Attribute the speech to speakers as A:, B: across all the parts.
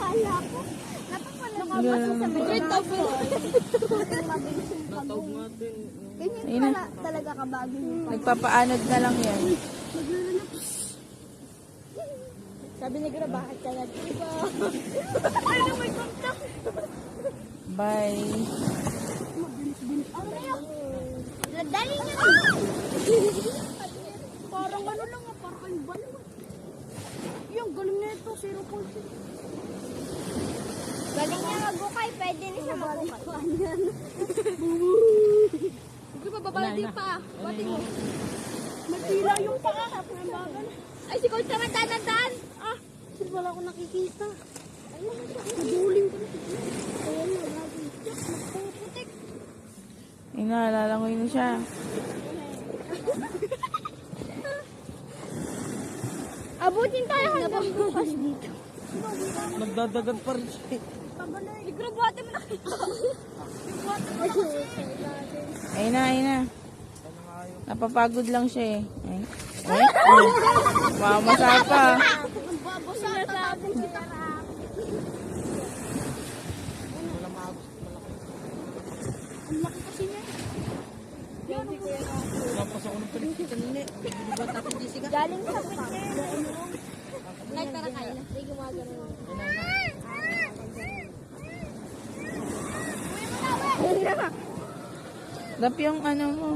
A: Akala ko. Nakapasa sa mga
B: Natawag natin.
A: ganyan pala talaga kabago yung pag.
C: Nagpapaanod na lang yan.
A: Sabi ni Gra, bakit ka nag-iba? Ano may kontak?
C: Bye.
A: Ano yun? Dali niya na. Parang ano lang nga, parang yung balo. Yung galing na ito, 0.6. Galing niya mag-bukay, pwede na siya mag-bukay. Huwag ka babalik pa. Bati mo. Magtila yung paa. Ay, si Coach naman dandan. Ah, sino wala akong nakikita. Nabuling ko na. Ayan na, lagi. Putik.
C: Inaalalangoy na siya.
A: Abutin tayo hanggang bukas dito.
B: Nagdadagan pa rin siya.
A: Igrabate mo na kita.
C: Ayun na, ayun na. Napapagod lang siya eh. Ay. Ay. Mamasa pa.
A: Babasa na sabi kita. Ang laki kasi niya.
B: Napasa ko ng paligid kanina. Di ba natin Jessica?
A: Galing sa picture. Nagtara kayo. Hindi gumagano.
C: Lap yung ano mo.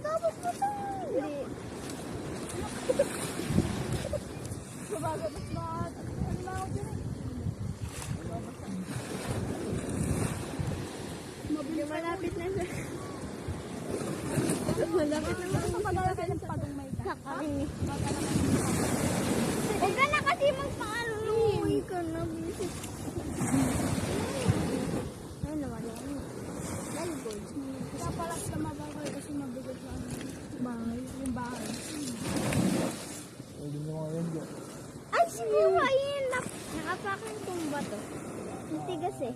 A: Tapos mo ito. Hindi. Mabagas na. Ano na ako dyan eh. Malapit na siya. Malapit na siya. Malapit na pagong may kakain. Huwag ka na kasi magpaaluluwi ka na. Ano naman yun? Laligold. Kapalas na mabagay kasi mabigat na bahay. Yung bahay.
B: Hindi mo nga yan dyan.
A: Ay, siguro ayun. Nakapakan kong bato. Matigas eh.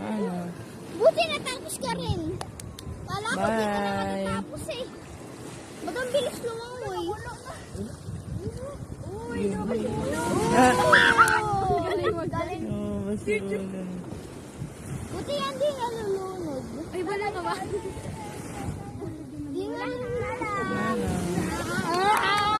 C: Ano?
A: Buti natapos ka rin. Kala ko di ka naman
C: Bye.
A: natapos eh. Ba't ang bilis lumangoy? Uy,
C: Ah.
A: galing magaling.
C: Oh, basta ulan.
A: Buti yan din nalulunod. Ay, wala ka ba?